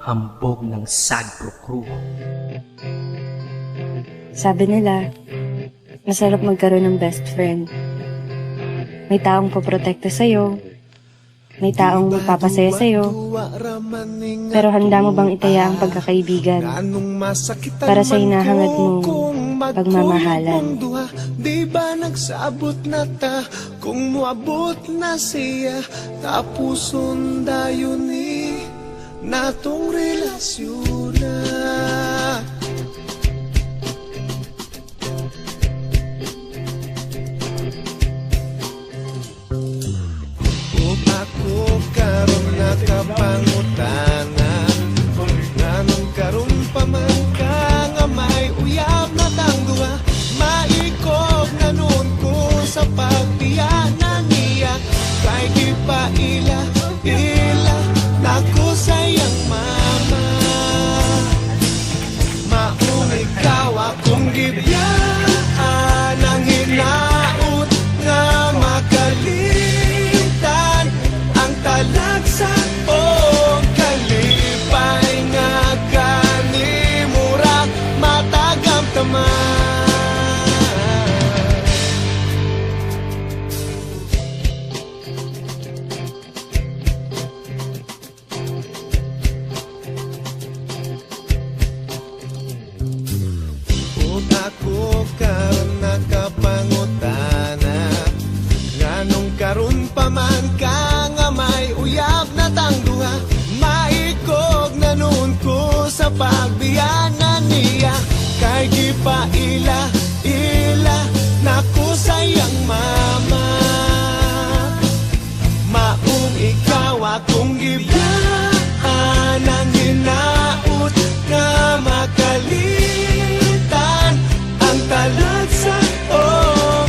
hambog ng Sagpro Crew. Sabi nila, masarap magkaroon ng best friend. May taong poprotekta sa'yo, may taong magpapasaya sa'yo, pero handa mo bang itaya ang pagkakaibigan para sa hinahangad mong pagmamahalan? Di ba nagsabot na ta kung muabot na siya tapuson dayon ni natong relasyon na. Ako karon nakapangutana nganong karon pa man ka nga may uyab na tangduha maikog na nun ko sa pagbiyanan niya kay gipaila ila nako sayang mama maong ikaw akong gibiyaan ang hinaut nga makalitan ang talagsa o kalipay nga kanimura matagam taman. Kung ako karon nakapangutana nganong karon pa man ka nga may uyab na tangduha maikog na nun ko sa pagbiyanan niya kay gipaila ila naku sayang mama maong ikaw akong gibiyaan ang hinaut nga makalitan ang talagsa o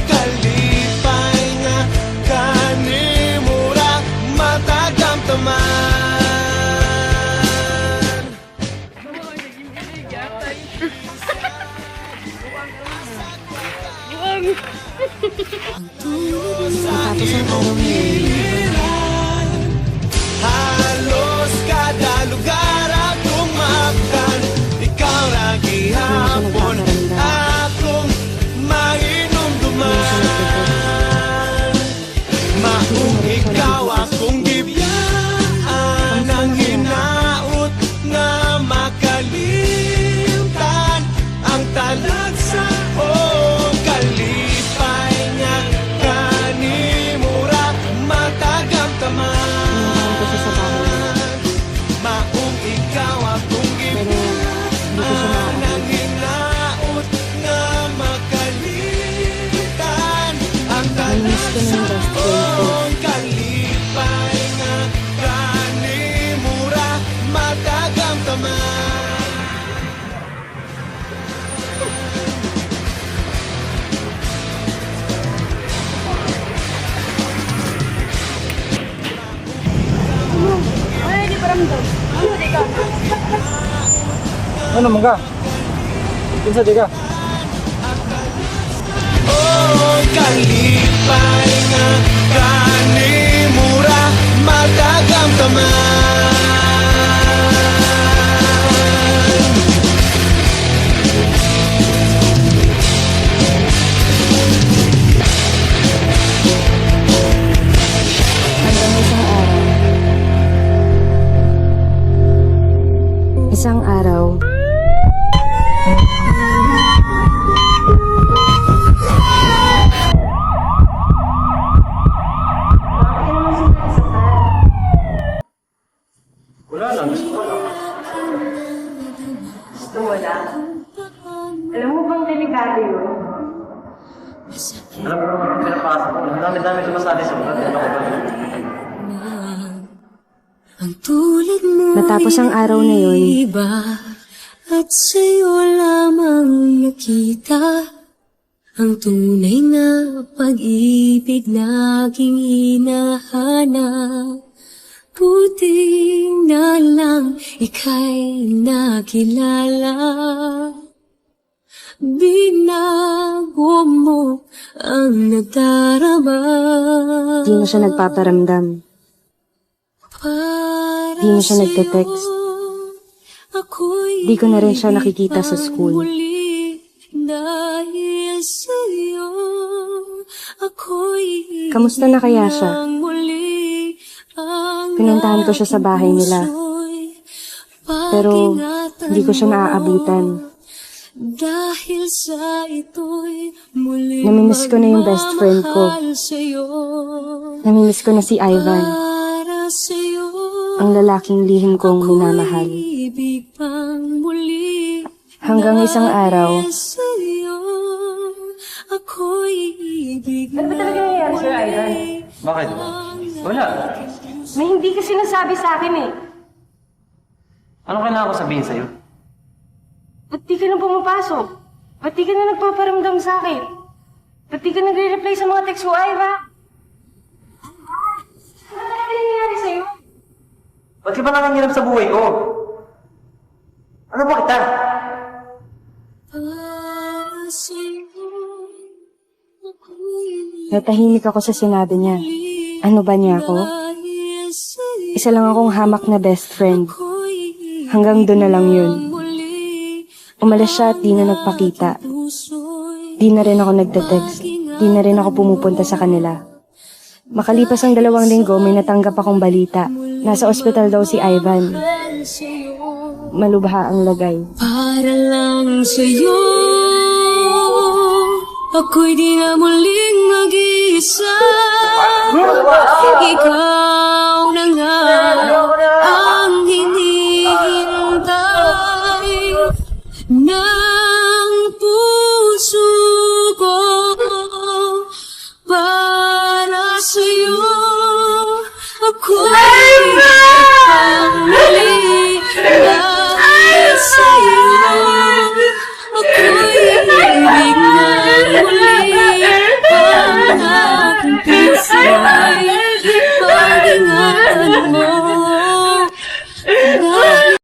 kalipay nga kanimura matagam taman. Matapos ang araw ngayon, Halos kada lugar akong makan ikaw ra gihapon akong mainumduman maong ikaw akong gibiyaan ang hinaut nga makalimtan ang talagsa o kalipay nga kanimura matagam inuman ko siya sa bahay. maong ikaw akong Pero hindi ko siya gibiyaan maaari. ang hinaut nga makalimutan ang Namiss ko ng best friend ko. talasong kalipay nga kanimura matagam taman. Ano mangga? Kinsa di ka? Oh, kalipay nga kanimura matagam taman. Hanggang isang araw, Wala lang. Wala. Alam mo bang delikado yun? Alam mo naman ang pinapasok ko. Ang dami-dami sumasali sa mga Ang tulad mo Natapos ang araw na yun, iba at sa'yo lamang nakita ang tunay na pag-ibig na aking hinahanap. Buti na lang ika'y nakilala. Binago mo ang nadarama. di na siya nagpaparamdam. Di na siya nagte-text. ako'y Di ko na rin siya nakikita sa school. muli. Dahil sa'yo, ako'y Kamusta na kaya siya? muli. Ang Pinuntahan ko siya sa bahay nila. puso'y Pero pag-ingatan hindi ko siya mo. naaabutan. Dahil sa ito'y muli Namimiss ko na yung best friend ko. magmamahal sa'yo. Namimiss ko na si Ivan, Para sa'yo, ang lalaking lihim kong minamahal. ibig pang muli. Hanggang isang araw, Dahil sa'yo, ako'y ibig Ano ba talaga nangyayari sa'yo, Ivan? Bakit? Wala. May hindi ka sinasabi sa akin eh. Ano kailangan ko sabihin sa'yo? Ba't di ka na pumapasok? Ba't di ka na nagpaparamdam sa akin? Ba't di ka nagre-reply sa mga text ko, Iva? Ano talaga nangyayari sa'yo? Ba't ka ba nangangarap sa buhay ko? Ano ba kita? Para sa'yo, ako'y natahimik ako sa sinabi niya. Ano ba niya ako? dahil sa'yo, Isa lang akong hamak na best friend. ako'y Hanggang doon na lang yun. muli. Umalis siya at di na nagpakita. Puso'y Di na rin ako nagte-text. Di na rin ako pumupunta sa kanila. Makalipas ang 2 linggo, may natanggap akong balita. Nasa ospital daw si Ivan. mahal sa'yo. Malubha ang lagay. Para lang sa'yo, ako'y di na muling mag-iisa. Ikaw na nga ang hinihintay ng puso ko. Para sa'yo, ako'y ang muli. Dahil sa'yo, ako'y ibig na muli. Ang aking puso'y pag-ingatan mo.